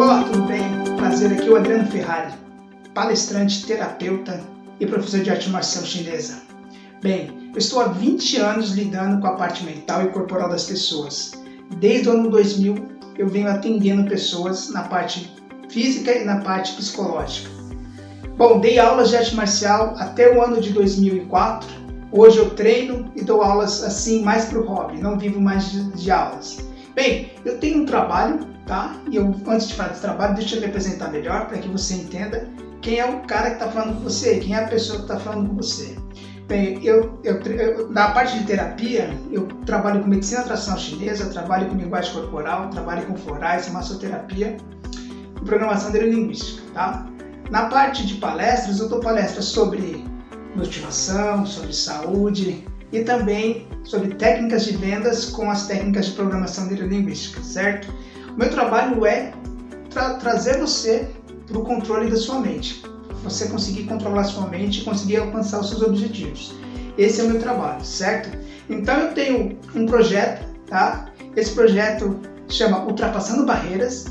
Olá, tudo bem? Prazer, aqui é o Adriano Ferrari, palestrante, terapeuta e professor de arte marcial chinesa. Bem, eu estou há 20 anos lidando com a parte mental e corporal das pessoas. Desde o ano 2000 eu venho atendendo pessoas na parte física e na parte psicológica. Bom, dei aulas de arte marcial até o ano de 2004. Hoje eu treino e dou aulas assim mais para o hobby, não vivo mais de aulas. Bem, eu tenho um trabalho, tá? E antes de falar desse trabalho, deixa eu me apresentar melhor para que você entenda quem é o cara que está falando com você, quem é a pessoa que está falando com você. Bem, na parte de terapia, eu trabalho com medicina tradicional chinesa, trabalho com linguagem corporal, trabalho com florais, massoterapia e programação neurolinguística, tá? Na parte de palestras, eu dou palestras sobre motivação, sobre saúde e também sobre técnicas de vendas com as técnicas de programação neurolinguística, certo? O meu trabalho é trazer você para o controle da sua mente. Você conseguir controlar a sua mente e conseguir alcançar os seus objetivos. Esse é o meu trabalho, certo? Então eu tenho um projeto, tá? Esse projeto chama Ultrapassando Barreiras,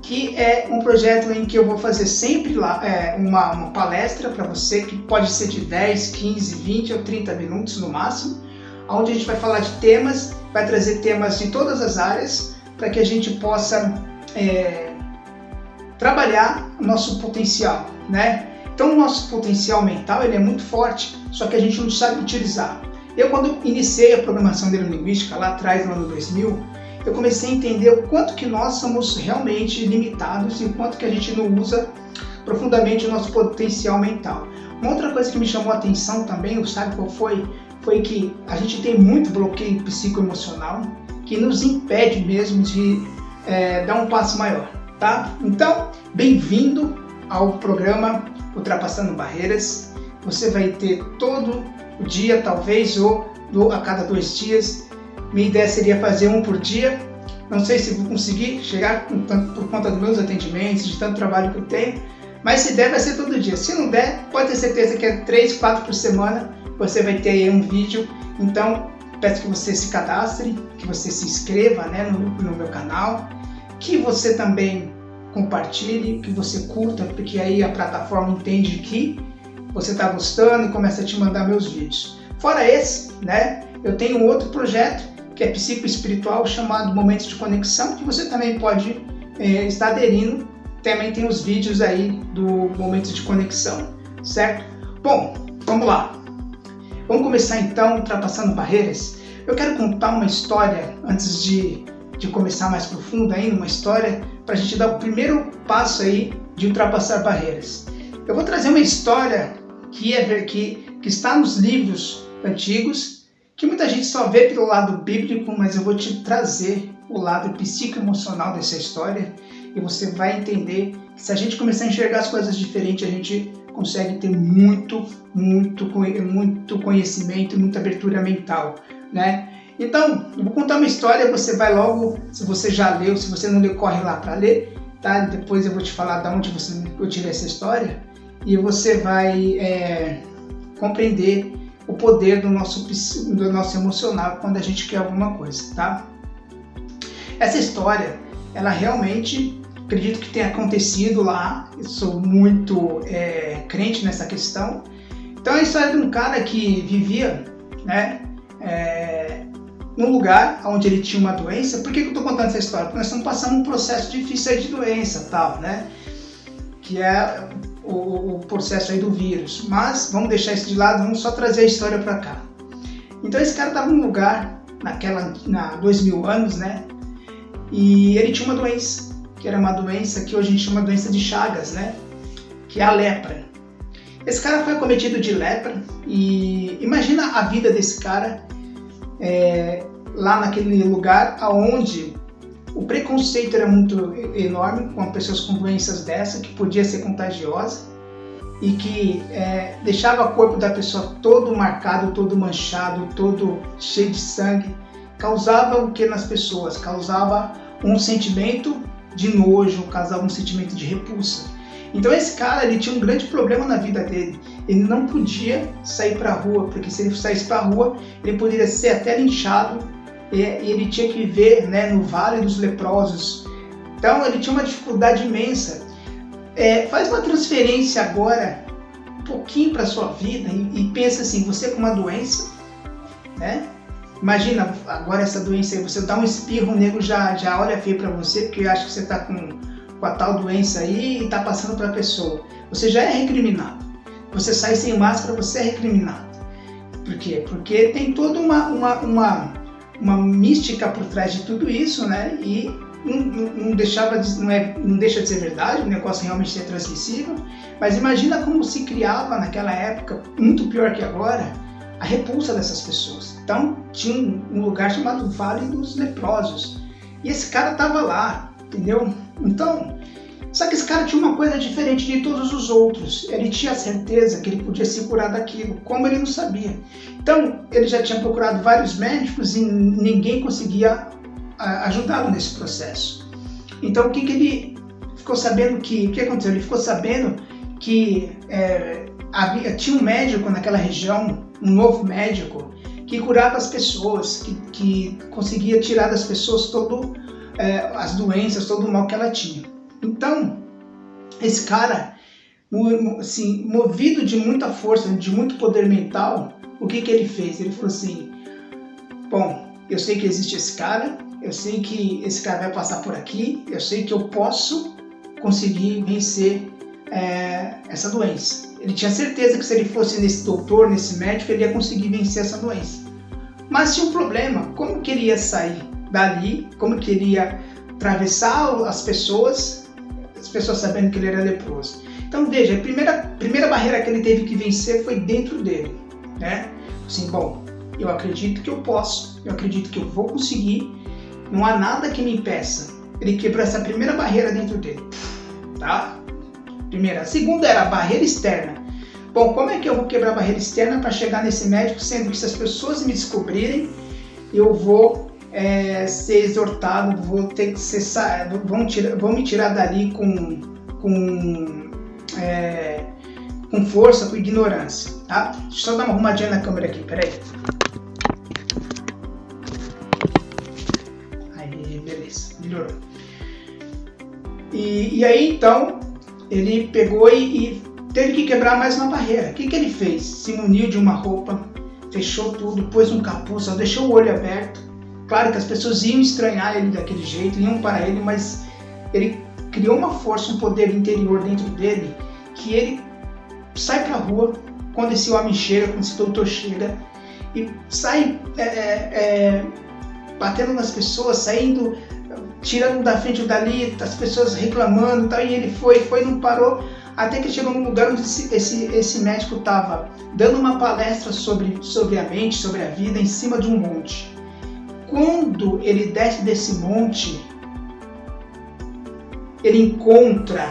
que é um projeto em que eu vou fazer sempre lá uma palestra para você, que pode ser de 10, 15, 20 ou 30 minutos no máximo, onde a gente vai falar de temas, vai trazer temas de todas as áreas, para que a gente possa trabalhar o nosso potencial, né? Então o nosso potencial mental ele é muito forte, só que a gente não sabe utilizar. Eu, quando iniciei a programação neurolinguística lá atrás, no ano 2000, eu comecei a entender o quanto que nós somos realmente limitados e o quanto que a gente não usa profundamente o nosso potencial mental. Uma outra coisa que me chamou a atenção também, sabe qual foi? Foi que a gente tem muito bloqueio psicoemocional que nos impede mesmo de dar um passo maior, tá? Então, bem-vindo ao programa Ultrapassando Barreiras. Você vai ter todo o dia, talvez, ou a cada 2 dias. Minha ideia seria fazer um por dia. Não sei se vou conseguir chegar por conta dos meus atendimentos, de tanto trabalho que eu tenho, mas se der, vai ser todo dia. Se não der, pode ter certeza que é 3, 4 por semana você vai ter aí um vídeo. Então, peço que você se cadastre, que você se inscreva, né, no meu canal, que você também compartilhe, que você curta, porque aí a plataforma entende que você está gostando e começa a te mandar meus vídeos. Fora esse, né, eu tenho um outro projeto que é psicoespiritual chamado Momentos de Conexão, que você também pode estar aderindo. Também tem os vídeos aí do Momentos de Conexão, certo? Bom, vamos lá. Vamos começar então Ultrapassando Barreiras. Eu quero contar uma história antes de começar mais profundo ainda, uma história para a gente dar o primeiro passo aí de ultrapassar barreiras. Eu vou trazer uma história que está nos livros antigos, que muita gente só vê pelo lado bíblico, mas eu vou te trazer o lado psicoemocional dessa história e você vai entender que se a gente começar a enxergar as coisas diferentes, a gente consegue ter muito conhecimento e muita abertura mental, né? Então, eu vou contar uma história, você vai logo, se você já leu, se você não leu, corre lá para ler, tá? Depois eu vou te falar de onde eu tirei essa história e você vai compreender o poder do nosso emocional quando a gente quer alguma coisa, tá? Essa história, ela realmente, acredito que tenha acontecido lá, eu sou muito crente nessa questão. Então é a história de um cara que vivia, né, num lugar onde ele tinha uma doença. Por que eu estou contando essa história? Porque nós estamos passando um processo difícil aí de doença, tal, né? Que é o processo aí do vírus. Mas vamos deixar isso de lado, vamos só trazer a história para cá. Então esse cara estava num lugar, na 2000 anos, né? E ele tinha uma doença, que era uma doença que hoje a gente chama de doença de Chagas, né? Que é a lepra. Esse cara foi acometido de lepra e imagina a vida desse cara lá naquele lugar onde o preconceito era muito enorme com pessoas com doenças dessa, que podia ser contagiosa e que deixava o corpo da pessoa todo marcado, todo manchado, todo cheio de sangue. Causava o que nas pessoas? Causava um sentimento de nojo, causava um sentimento de repulsa. Então esse cara, ele tinha um grande problema na vida dele. Ele não podia sair para a rua, porque se ele saísse para a rua, ele poderia ser até linchado, e ele tinha que viver, né, no Vale dos Leprosos. Então ele tinha uma dificuldade imensa. Faz uma transferência agora, um pouquinho para a sua vida e pensa assim, você com uma doença, né? Imagina agora essa doença aí, você dá um espirro, o nego já olha feio para você, porque acha que você está com a tal doença aí e está passando para a pessoa. Você já é recriminado. Você sai sem máscara, você é recriminado. Por quê? Porque tem toda uma mística por trás de tudo isso, né? E não deixa de ser verdade, o negócio realmente é transmissível, mas imagina como se criava naquela época, muito pior que agora, a repulsa dessas pessoas. Então tinha um lugar chamado Vale dos Leprosos, e esse cara estava lá, entendeu? Então, só que esse cara tinha uma coisa diferente de todos os outros, ele tinha certeza que ele podia se curar daquilo, como ele não sabia. Então ele já tinha procurado vários médicos e ninguém conseguia ajudá-lo nesse processo. Então o que ele ficou sabendo, o que aconteceu? Ele ficou sabendo que tinha um médico naquela região, um novo médico, que curava as pessoas, que conseguia tirar das pessoas as doenças, todo o mal que ela tinha. Então esse cara, assim, movido de muita força, de muito poder mental, o que ele fez? Ele falou assim, bom, eu sei que existe esse cara, eu sei que esse cara vai passar por aqui, eu sei que eu posso conseguir vencer essa doença. Ele tinha certeza que se ele fosse nesse doutor, nesse médico, ele ia conseguir vencer essa doença. Mas tinha um problema, como que ele ia sair dali, como que ele ia atravessar as pessoas sabendo que ele era leproso. Então veja, a primeira barreira que ele teve que vencer foi dentro dele, né? Assim, bom, eu acredito que eu posso, eu acredito que eu vou conseguir, não há nada que me impeça. Ele quebrou essa primeira barreira dentro dele, tá? Primeira. A segunda era a barreira externa. Bom, como é que eu vou quebrar a barreira externa para chegar nesse médico, sendo que se as pessoas me descobrirem, eu vou ser exortado, vou ter que ser, vão me tirar dali com força, com ignorância, tá? Deixa eu só dar uma arrumadinha na câmera aqui, peraí. Aí, beleza, melhorou. E aí, então, ele pegou e teve que quebrar mais uma barreira. O que ele fez? Se muniu de uma roupa, fechou tudo, pôs um capuz, só deixou o olho aberto. Claro que as pessoas iam estranhar ele daquele jeito, iam para ele, mas ele criou uma força, um poder interior dentro dele, que ele sai para a rua quando esse homem chega, quando esse doutor chega, e sai batendo nas pessoas, saindo, tirando da frente ou dali, as pessoas reclamando e tal, e ele foi, não parou, até que chegou num lugar onde esse médico estava dando uma palestra sobre a mente, sobre a vida, em cima de um monte. Quando ele desce desse monte, ele encontra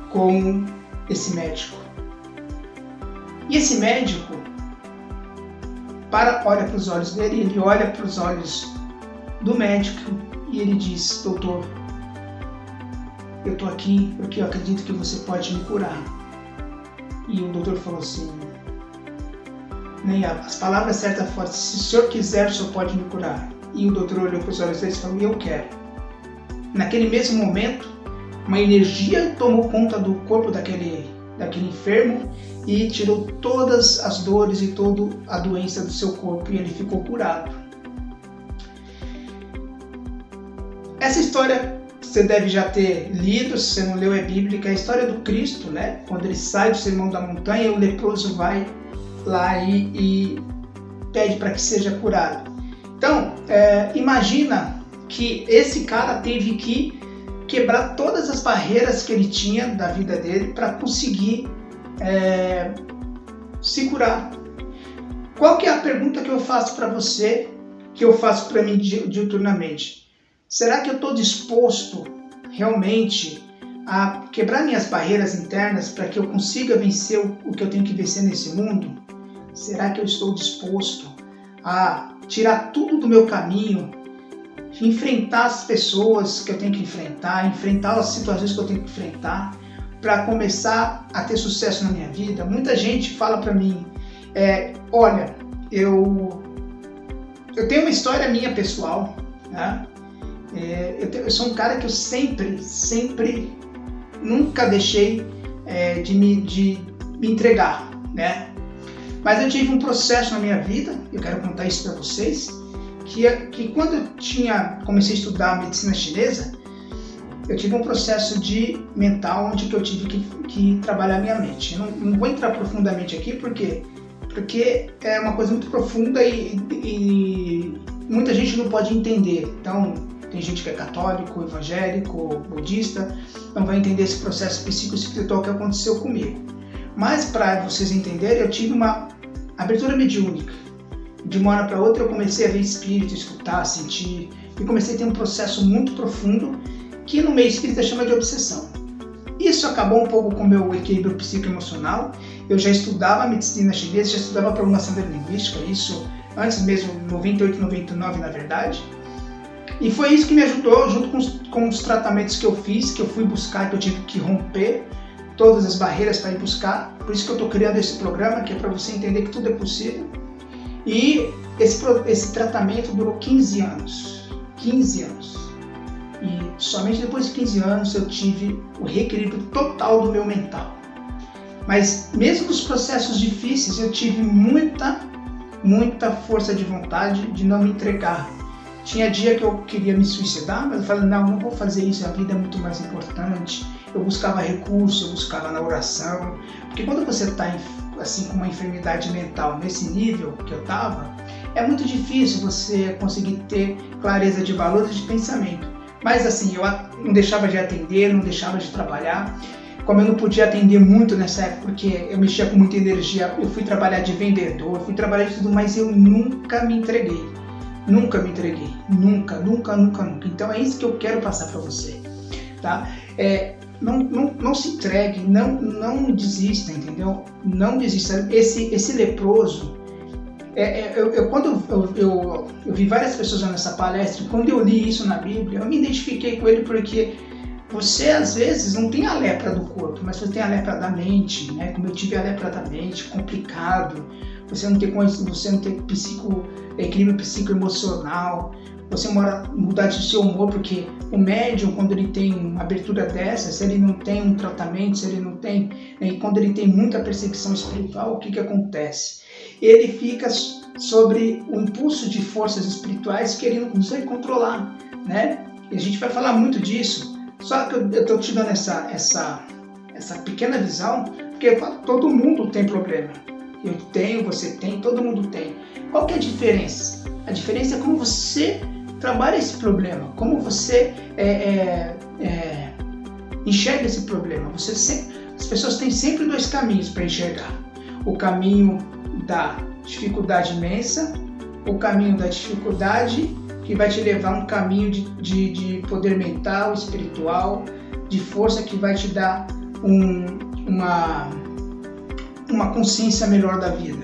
com esse médico. E esse médico olha para os olhos dele, ele olha para os olhos do médico e ele diz: doutor, eu estou aqui porque eu acredito que você pode me curar. E o doutor falou assim, as palavras certas foram: se o senhor quiser, o senhor pode me curar. E o doutor olhou para os olhos dele e falou: eu quero. Naquele mesmo momento, uma energia tomou conta do corpo daquele enfermo e tirou todas as dores e toda a doença do seu corpo, e ele ficou curado. Essa história você deve já ter lido, se você não leu, é bíblica, é a história do Cristo, né? Quando ele sai do sermão da montanha, o leproso vai lá e pede para que seja curado. Então, imagina que esse cara teve que quebrar todas as barreiras que ele tinha da vida dele para conseguir se curar. Qual que é a pergunta que eu faço para você, que eu faço para mim diuturnamente? Será que eu estou disposto realmente a quebrar minhas barreiras internas para que eu consiga vencer o que eu tenho que vencer nesse mundo? Será que eu estou disposto a tirar tudo do meu caminho, enfrentar as pessoas que eu tenho que enfrentar as situações que eu tenho que enfrentar para começar a ter sucesso na minha vida? Muita gente fala para mim, olha, eu tenho uma história minha pessoal, né? Eu sou um cara que eu sempre, nunca deixei de me entregar, né? Mas eu tive um processo na minha vida, eu quero contar isso para vocês, que quando eu comecei a estudar medicina chinesa, eu tive um processo mental onde que eu tive que trabalhar minha mente. Eu não vou entrar profundamente aqui, porque é uma coisa muito profunda e muita gente não pode entender. Então, tem gente que é católico, evangélico, budista, não vai entender esse processo psicoespiritual que aconteceu comigo. Mas, para vocês entenderem, eu tive uma abertura mediúnica. De uma hora para outra, eu comecei a ver espírito, escutar, sentir, e comecei a ter um processo muito profundo que no meio espírita chama de obsessão. Isso acabou um pouco com o meu equilíbrio psicoemocional. Eu já estudava medicina chinesa, já estudava programação neurolinguística, isso antes mesmo, 98, 99 na verdade. E foi isso que me ajudou, junto com os tratamentos que eu fiz, que eu fui buscar, que eu tive que romper todas as barreiras para ir buscar. Por isso que eu estou criando esse programa, que é para você entender que tudo é possível. E esse tratamento durou 15 anos. 15 anos. E somente depois de 15 anos eu tive o reequilíbrio total do meu mental. Mas mesmo nos processos difíceis eu tive muita força de vontade de não me entregar. Tinha dia que eu queria me suicidar, mas eu falei, não vou fazer isso, a vida é muito mais importante. Eu buscava recurso, eu buscava na oração. Porque quando você está assim, com uma enfermidade mental nesse nível que eu estava, é muito difícil você conseguir ter clareza de valores e de pensamento. Mas assim, eu não deixava de atender, não deixava de trabalhar. Como eu não podia atender muito nessa época, porque eu mexia com muita energia, eu fui trabalhar de vendedor, fui trabalhar de tudo, mas eu nunca me entreguei. Nunca me entreguei. Nunca. Então é isso que eu quero passar para você. Tá? Não se entregue, não desista, entendeu? Não desista. Esse leproso, quando eu vi várias pessoas nessa palestra, quando eu li isso na Bíblia, eu me identifiquei com ele porque você às vezes não tem a lepra do corpo, mas você tem a lepra da mente, né? Como eu tive a lepra da mente, complicado, você não tem equilíbrio psicoemocional, você mudar de seu humor, porque o médium, quando ele tem uma abertura dessa, se ele não tem um tratamento, se ele não tem, né, quando ele tem muita percepção espiritual, o que acontece? Ele fica sobre o impulso de forças espirituais que ele não consegue controlar, né? E a gente vai falar muito disso, só que eu estou te dando essa pequena visão, porque todo mundo tem problema. Eu tenho, você tem, todo mundo tem. Qual que é a diferença? A diferença é como você trabalha esse problema, como você enxerga esse problema. As pessoas têm sempre dois caminhos para enxergar. O caminho da dificuldade imensa, o caminho da dificuldade que vai te levar a um caminho de poder mental, espiritual, de força que vai te dar uma consciência melhor da vida.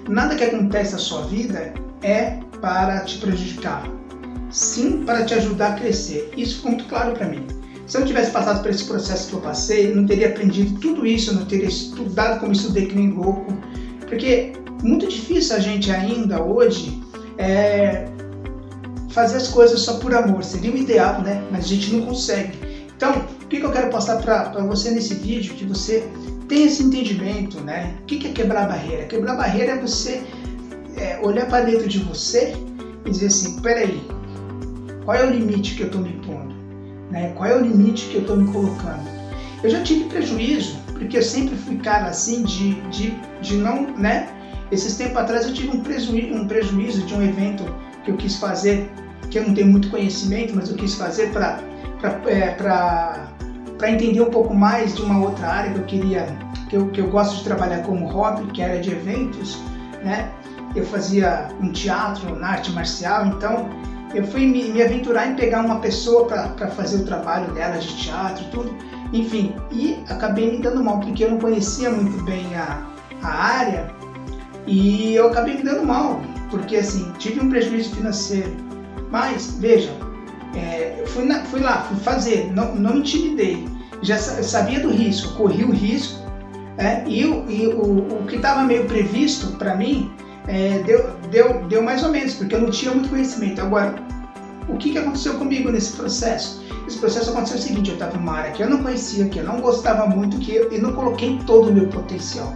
Nada que acontece na sua vida é para te prejudicar, sim para te ajudar a crescer. Isso ficou muito claro para mim. Se eu não tivesse passado por esse processo que eu passei, eu não teria aprendido tudo isso, eu não teria estudado como estudei que nem louco, porque é muito difícil a gente ainda hoje fazer as coisas só por amor. Seria o ideal, né? Mas a gente não consegue. Então, o que eu quero passar para você nesse vídeo, que você tenha esse entendimento, né? O que é quebrar barreira? Quebrar barreira é você olhar para dentro de você e dizer assim, peraí, qual é o limite que eu estou me pondo? Né? Qual é o limite que eu estou me colocando? Eu já tive prejuízo, porque eu sempre fui cara assim de não, né? Esses tempos atrás eu tive um prejuízo de um evento que eu quis fazer, que eu não tenho muito conhecimento, mas eu quis fazer para entender um pouco mais de uma outra área que eu queria, que eu gosto de trabalhar como hobby, que era de eventos, né? Eu fazia um teatro na arte marcial, então eu fui me aventurar em pegar uma pessoa para fazer o trabalho dela de teatro, tudo, enfim, e acabei me dando mal, porque eu não conhecia muito bem a área, e eu acabei me dando mal, porque assim, tive um prejuízo financeiro, mas, veja, eu fui lá, fui fazer, não me intimidei, já sabia do risco, corri o risco, e o que estava meio previsto para mim, deu mais ou menos, porque eu não tinha muito conhecimento. Agora, o que aconteceu comigo nesse processo? Esse processo aconteceu o seguinte: eu estava numa área que eu não conhecia, que eu não gostava muito, que eu não coloquei todo o meu potencial.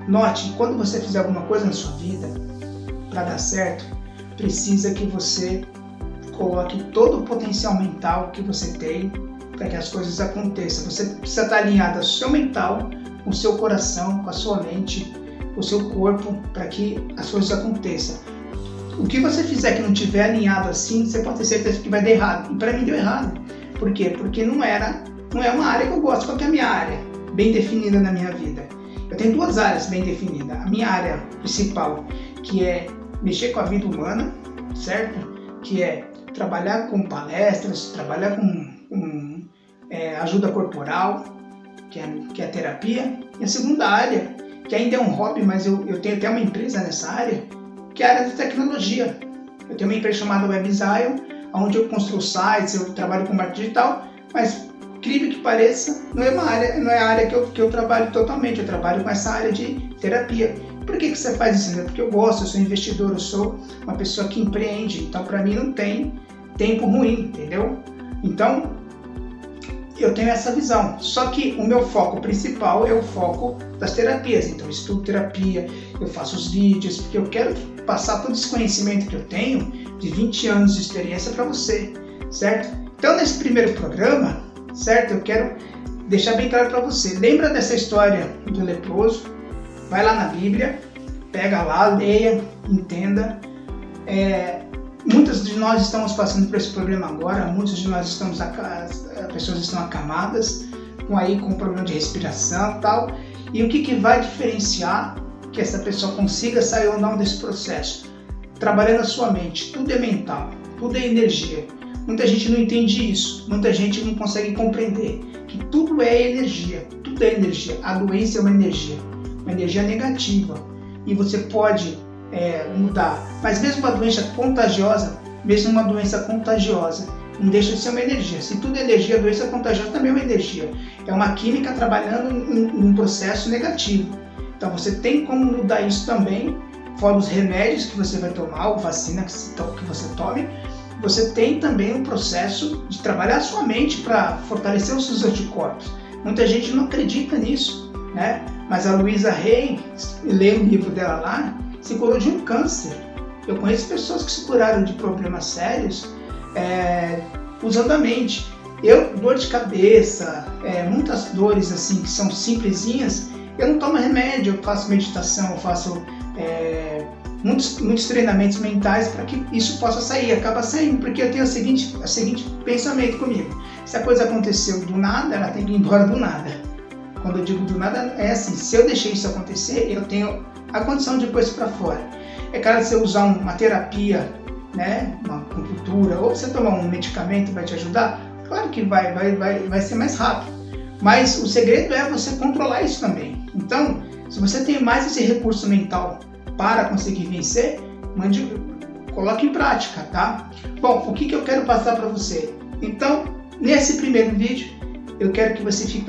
Note, quando você fizer alguma coisa na sua vida, para dar certo, precisa que você coloque todo o potencial mental que você tem para que as coisas aconteçam. Você precisa estar alinhado ao seu mental, com o seu coração, com a sua mente, com o seu corpo, para que as coisas aconteçam. O que você fizer que não estiver alinhado assim, você pode ter certeza que vai dar errado. E para mim deu errado. Por quê? Porque não é uma área que eu gosto. Qual que é a minha área bem definida na minha vida? Eu tenho duas áreas bem definidas. A minha área principal, que é mexer com a vida humana, certo? Que é trabalhar com palestras, trabalhar com ajuda corporal, que é a terapia. E a segunda área, que ainda é um hobby, mas eu tenho até uma empresa nessa área, que é a área de tecnologia. Eu tenho uma empresa chamada WebZile, onde eu construo sites, eu trabalho com marketing digital, mas, incrível que pareça, não é a área que eu trabalho totalmente. Eu trabalho com essa área de terapia. Por que você faz isso? Porque eu gosto, eu sou investidor, eu sou uma pessoa que empreende, então para mim não tem tempo ruim, entendeu? Então, eu tenho essa visão. Só que o meu foco principal é o foco das terapias. Então, eu estudo terapia, eu faço os vídeos, porque eu quero passar todo esse conhecimento que eu tenho de 20 anos de experiência para você, certo? Então, nesse primeiro programa, certo? Eu quero deixar bem claro para você. Lembra dessa história do leproso? Vai lá na Bíblia, pega lá, leia, entenda. Muitos de nós estamos passando por esse problema agora, muitos de nós pessoas estão acamadas, com problema de respiração e tal. E o que vai diferenciar que essa pessoa consiga sair ou não desse processo? Trabalhando a sua mente. Tudo é mental, tudo é energia. Muita gente não entende isso, muita gente não consegue compreender que tudo é energia, tudo é energia. A doença é uma energia negativa, e você pode mudar. Mas mesmo uma doença contagiosa, não deixa de ser uma energia. Se tudo é energia, a doença contagiosa também é uma energia. É uma química trabalhando em um processo negativo. Então você tem como mudar isso também, fora os remédios que você vai tomar, ou vacina que você tome. Você tem também um processo de trabalhar a sua mente para fortalecer os seus anticorpos. Muita gente não acredita nisso, né? Mas a Louisa Hay, leio o livro dela lá, se curou de um câncer. Eu conheço pessoas que se curaram de problemas sérios usando a mente. Dor de cabeça, muitas dores assim que são simplesinhas, eu não tomo remédio, eu faço meditação, eu faço muitos treinamentos mentais para que isso possa sair, acaba saindo, porque eu tenho o seguinte pensamento comigo: se a coisa aconteceu do nada, ela tem que ir embora do nada. Quando eu digo do nada, é assim: se eu deixei isso acontecer, eu tenho a condição de pôr isso para fora. É claro, se você usar uma terapia, né, uma acupuntura, ou você tomar um medicamento vai te ajudar, claro que vai ser mais rápido. Mas o segredo é você controlar isso também. Então, se você tem mais esse recurso mental para conseguir vencer, coloque em prática, tá? Bom, o que eu quero passar para você? Então, nesse primeiro vídeo, eu quero que você fique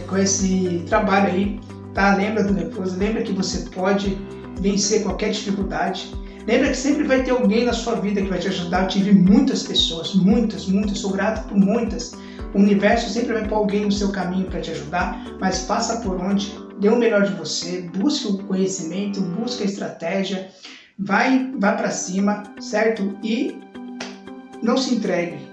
com esse trabalho aí, tá? Lembra do leproso, lembra que você pode vencer qualquer dificuldade. Lembra que sempre vai ter alguém na sua vida que vai te ajudar. Eu tive muitas pessoas, muitas, sou grato por muitas. O universo sempre vai pôr alguém no seu caminho para te ajudar, mas faça por onde, dê o melhor de você, busque o conhecimento, busque a estratégia, vai para cima, certo? E não se entregue.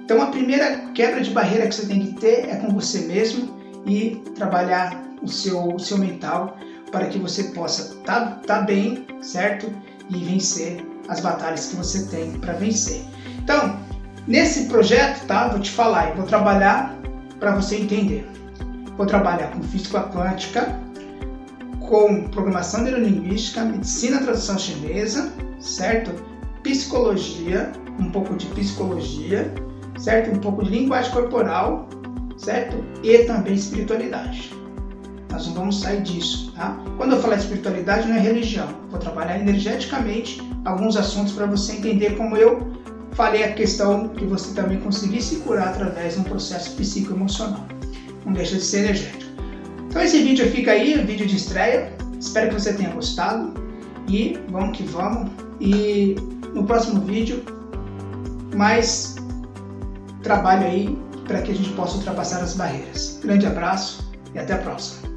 Então a primeira quebra de barreira que você tem que ter é com você mesmo e trabalhar o seu mental para que você possa tá bem, certo? E vencer as batalhas que você tem para vencer. Então, nesse projeto, tá? Vou te falar, eu vou trabalhar para você entender. Vou trabalhar com física quântica, com programação neurolinguística, medicina tradução chinesa, certo? Psicologia, um pouco de psicologia, certo? Um pouco de linguagem corporal, certo? E também espiritualidade. Nós não vamos sair disso, tá? Quando eu falar de espiritualidade, não é religião. Vou trabalhar energeticamente alguns assuntos para você entender como eu falei a questão que você também conseguisse curar através de um processo psicoemocional. Não deixa de ser energético. Então esse vídeo fica aí, vídeo de estreia. Espero que você tenha gostado. E vamos que vamos. E no próximo vídeo mas trabalho aí para que a gente possa ultrapassar as barreiras. Grande abraço e até a próxima.